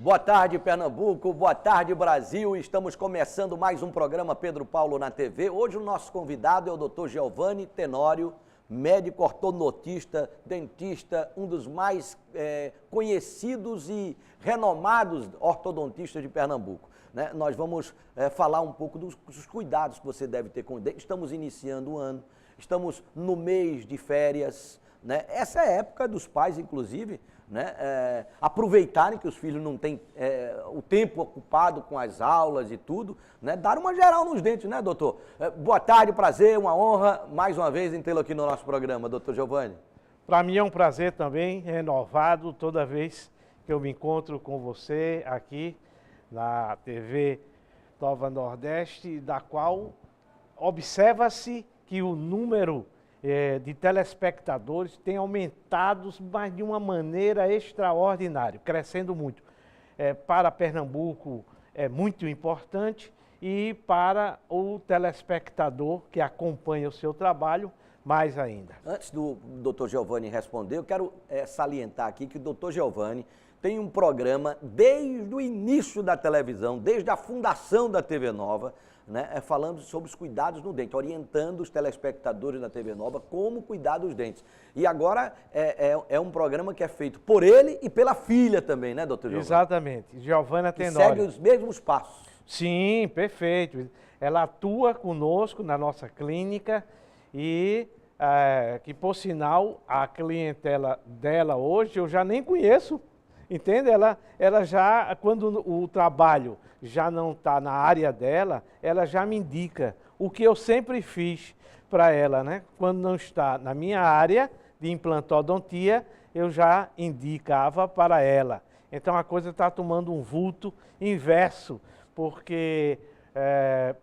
Boa tarde, Pernambuco. Boa tarde, Brasil. Estamos começando mais um programa Pedro Paulo na TV. Hoje o nosso convidado é o Dr. Giovanni Tenório, médico ortodontista, dentista, um dos mais conhecidos e renomados ortodontistas de Pernambuco. Né? Nós vamos falar um pouco dos cuidados que você deve ter com o dente. Estamos iniciando o ano, estamos no mês de férias, né? Essa é a época dos pais, inclusive, né? Aproveitarem que os filhos não têm o tempo ocupado com as aulas e tudo, né? Dar uma geral nos dentes, né, doutor? Boa tarde, prazer, uma honra, mais uma vez, em tê-lo aqui no nosso programa, doutor Giovanni. Para mim é um prazer também, renovado, toda vez que eu me encontro com você aqui na TV Nova Nordeste, da qual observa-se que o número de telespectadores tem aumentado, mas de uma maneira extraordinária, crescendo muito. Para Pernambuco é muito importante e para o telespectador que acompanha o seu trabalho, mais ainda. Antes do Dr. Giovanni responder, eu quero salientar aqui que o Dr. Giovanni tem um programa desde o início da televisão, desde a fundação da TV Nova, né, falando sobre os cuidados no dente, orientando os telespectadores da TV Nova como cuidar dos dentes. E agora é um programa que é feito por ele e pela filha também, né, doutor Giovanni? Exatamente, Giovanna Tenório. Segue os mesmos passos. Sim, perfeito. Ela atua conosco na nossa clínica e que, por sinal, a clientela dela hoje eu já nem conheço. Entende? Ela já, quando o trabalho já não está na área dela, ela já me indica o que eu sempre fiz para ela, né? Quando não está na minha área de implantodontia, eu já indicava para ela. Então a coisa está tomando um vulto inverso, porque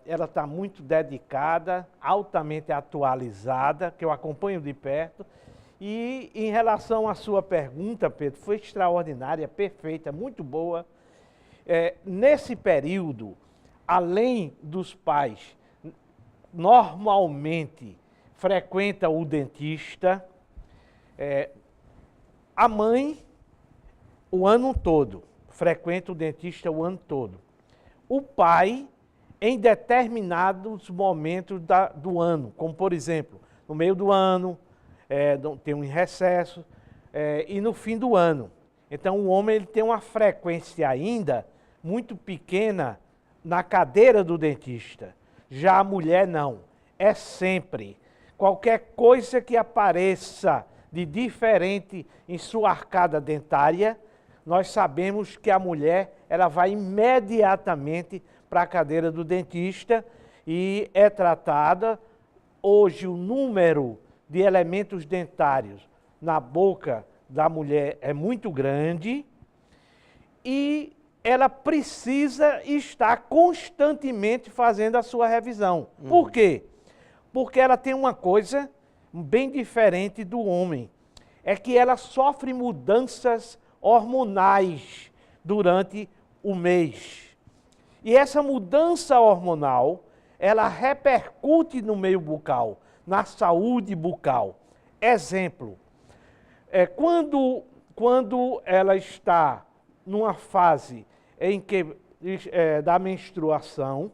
ela está muito dedicada, altamente atualizada, que eu acompanho de perto. E em relação à sua pergunta, Pedro, foi extraordinária, perfeita, muito boa. Nesse período, além dos pais, normalmente frequenta o dentista, a mãe o ano todo, frequenta o dentista o ano todo. O pai, em determinados momentos do ano, como por exemplo, no meio do ano, tem um recesso, e no fim do ano. Então o homem ele tem uma frequência ainda muito pequena na cadeira do dentista. Já a mulher não, é sempre. Qualquer coisa que apareça de diferente em sua arcada dentária, nós sabemos que a mulher ela vai imediatamente para a cadeira do dentista e é tratada. Hoje o número de elementos dentários na boca da mulher é muito grande e ela precisa estar constantemente fazendo a sua revisão. Por quê? Porque ela tem uma coisa bem diferente do homem, é que ela sofre mudanças hormonais durante o mês. E essa mudança hormonal, ela repercute no meio bucal, na saúde bucal. Exemplo, quando ela está numa fase em que da menstruação,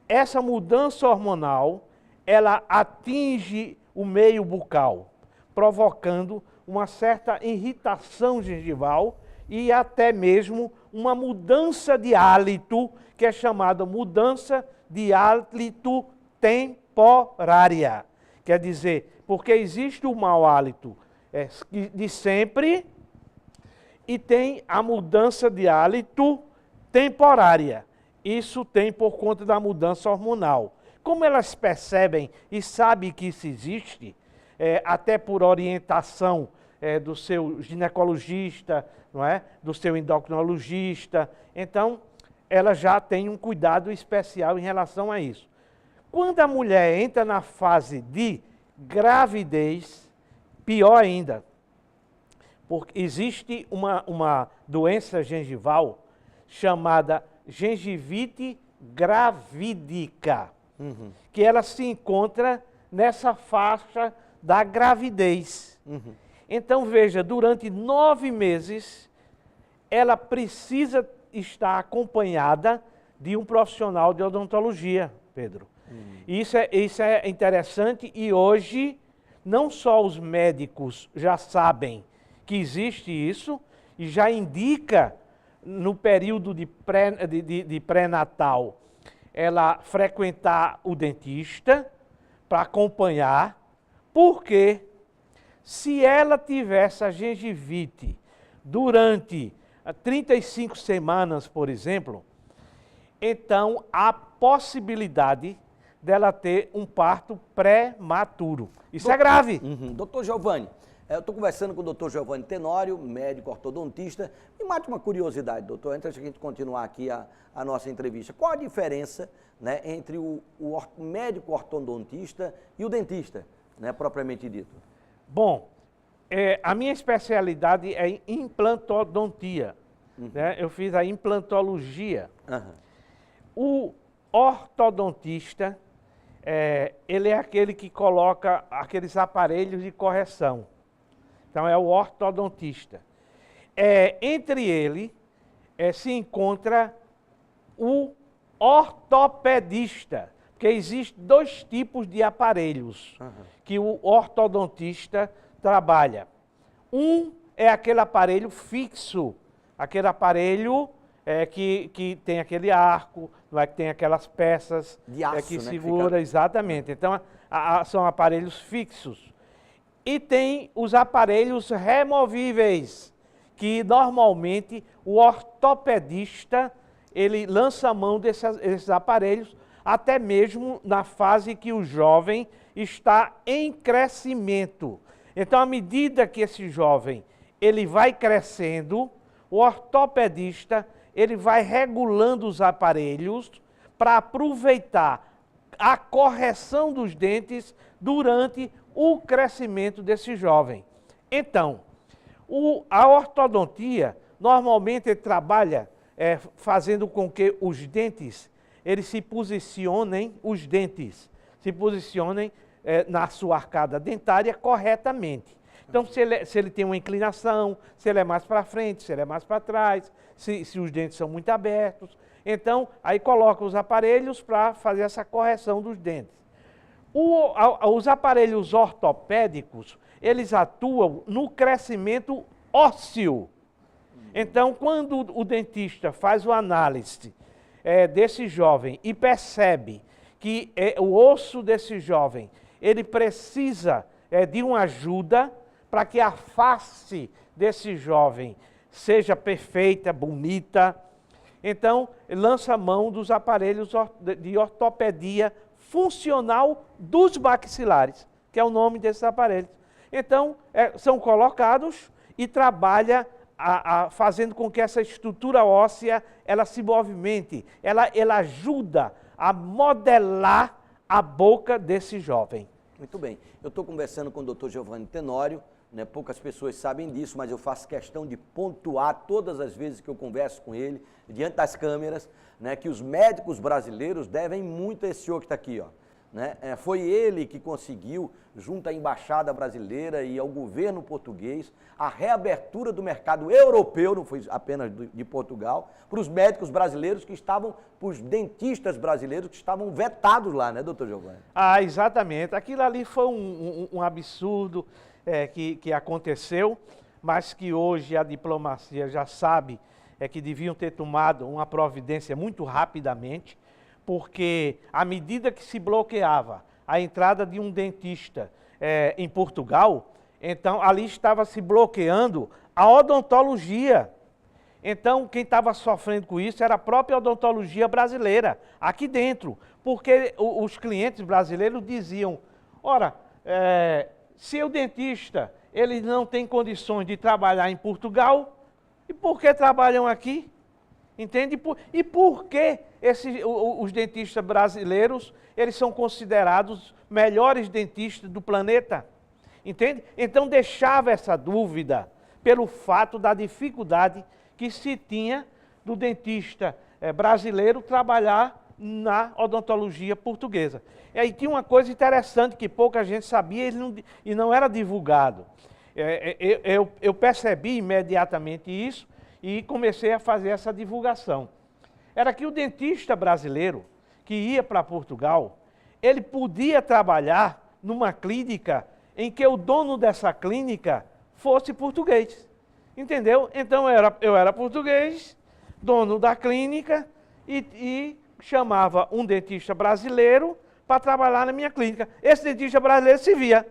essa mudança hormonal, ela atinge o meio bucal, provocando uma certa irritação gengival e até mesmo uma mudança de hálito, que é chamada mudança de hálito temporária. Quer dizer, porque existe o mau hálito de sempre e tem a mudança de hálito temporária. Isso tem por conta da mudança hormonal. Como elas percebem e sabem que isso existe, até por orientação do seu ginecologista, não é? Do seu endocrinologista, então ela já tem um cuidado especial em relação a isso. Quando a mulher entra na fase de gravidez, pior ainda, porque existe uma doença gengival chamada gengivite gravídica, que ela se encontra nessa faixa da gravidez. Então veja, durante 9 meses, ela precisa estar acompanhada de um profissional de odontologia, Pedro. Isso é interessante e hoje não só os médicos já sabem que existe isso e já indica no período de pré-natal ela frequentar o dentista para acompanhar, porque se ela tivesse a gengivite durante 35 semanas, por exemplo, então há possibilidade dela ter um parto prematuro. Isso é grave. Doutor Giovanni, eu estou conversando com o doutor Giovanni Tenório, médico ortodontista. Me mate uma curiosidade, doutor, antes de a gente continuar aqui a nossa entrevista. Qual a diferença, né, entre o médico ortodontista e o dentista, né, propriamente dito? Bom, a minha especialidade é em implantodontia. Né? Eu fiz a implantologia. O ortodontista, ele é aquele que coloca aqueles aparelhos de correção. Então, é o ortodontista. Entre ele se encontra o ortopedista, porque existem dois tipos de aparelhos que o ortodontista trabalha. Um é aquele aparelho fixo, aquele aparelho que tem aquele arco, que tem aquelas peças de aço, que né, segura, exatamente. Então, são aparelhos fixos. E tem os aparelhos removíveis, que normalmente o ortopedista ele lança a mão desses aparelhos, até mesmo na fase que o jovem está em crescimento. Então, à medida que esse jovem ele vai crescendo, o ortopedista ele vai regulando os aparelhos para aproveitar a correção dos dentes durante o crescimento desse jovem. Então, a ortodontia, normalmente ele trabalha fazendo com que os dentes, eles se posicionem na sua arcada dentária corretamente. Então, se ele tem uma inclinação, se ele é mais para frente, se ele é mais para trás, se os dentes são muito abertos. Então, aí coloca os aparelhos para fazer essa correção dos dentes. Os aparelhos ortopédicos, eles atuam no crescimento ósseo. Então, quando o dentista faz uma análise desse jovem e percebe que o osso desse jovem, ele precisa de uma ajuda para que a face desse jovem seja perfeita, bonita, então lança a mão dos aparelhos de ortopedia funcional dos maxilares, que é o nome desses aparelhos. Então, são colocados e trabalha fazendo com que essa estrutura óssea ela se movimente, ela ajuda a modelar a boca desse jovem. Muito bem. Eu estou conversando com o doutor Giovanni Tenório, né? Poucas pessoas sabem disso, mas eu faço questão de pontuar todas as vezes que eu converso com ele, diante das câmeras, né, que os médicos brasileiros devem muito a esse senhor que está aqui, ó. Né? Foi ele que conseguiu, junto à Embaixada Brasileira e ao governo português, a reabertura do mercado europeu, não foi apenas de Portugal, para os médicos brasileiros que estavam, para os dentistas brasileiros que estavam vetados lá, né, doutor Giovanni? Exatamente. Aquilo ali foi um absurdo que aconteceu, mas que hoje a diplomacia já sabe que deviam ter tomado uma providência muito rapidamente, porque à medida que se bloqueava a entrada de um dentista em Portugal, então ali estava se bloqueando a odontologia. Então quem estava sofrendo com isso era a própria odontologia brasileira, aqui dentro, porque os clientes brasileiros diziam, ora, se o dentista ele não tem condições de trabalhar em Portugal, e por que trabalham aqui? Entende? E por que os dentistas brasileiros, eles são considerados melhores dentistas do planeta? Entende? Então deixava essa dúvida pelo fato da dificuldade que se tinha do dentista brasileiro trabalhar na odontologia portuguesa. E aí tinha uma coisa interessante que pouca gente sabia e não era divulgado. Eu percebi imediatamente isso e comecei a fazer essa divulgação. Era que o dentista brasileiro que ia para Portugal, ele podia trabalhar numa clínica em que o dono dessa clínica fosse português. Entendeu? Então eu era português, dono da clínica, e chamava um dentista brasileiro para trabalhar na minha clínica. Esse dentista brasileiro se via.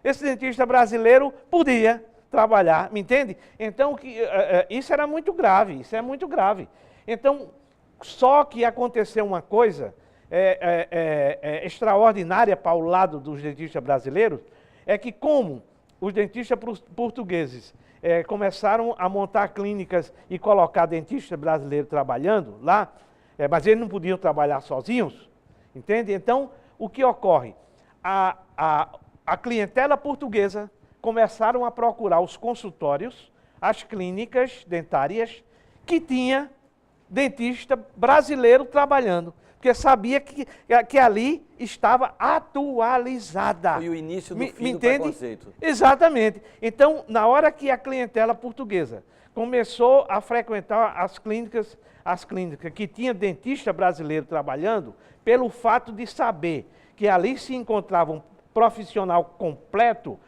Esse dentista brasileiro podia trabalhar, me entende? Então, isso era muito grave, isso é muito grave. Então, só que aconteceu uma coisa extraordinária para o lado dos dentistas brasileiros, é que como os dentistas portugueses começaram a montar clínicas e colocar dentistas brasileiros trabalhando lá, mas eles não podiam trabalhar sozinhos, entende? Então, o que ocorre? A clientela portuguesa começaram a procurar os consultórios, as clínicas dentárias, que tinha dentista brasileiro trabalhando, porque sabia que ali estava atualizada. Foi o início do fim do preconceito. Exatamente. Então, na hora que a clientela portuguesa começou a frequentar as clínicas que tinha dentista brasileiro trabalhando, pelo fato de saber que ali se encontrava um profissional completo,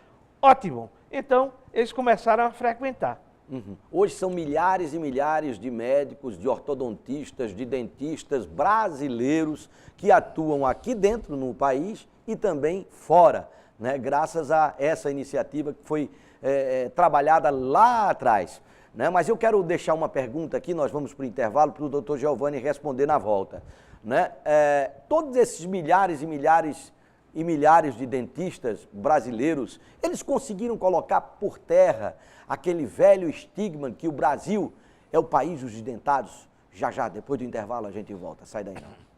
ótimo. Então, eles começaram a frequentar. Uhum. Hoje são milhares e milhares de médicos, de ortodontistas, de dentistas brasileiros que atuam aqui dentro no país e também fora, né? Graças a essa iniciativa que foi trabalhada lá atrás. Né? Mas eu quero deixar uma pergunta aqui, nós vamos para o intervalo para o doutor Giovanni responder na volta. Né? Todos esses milhares e milhares de dentistas brasileiros, eles conseguiram colocar por terra aquele velho estigma que o Brasil é o país dos dentados? Já, depois do intervalo a gente volta. Sai daí não.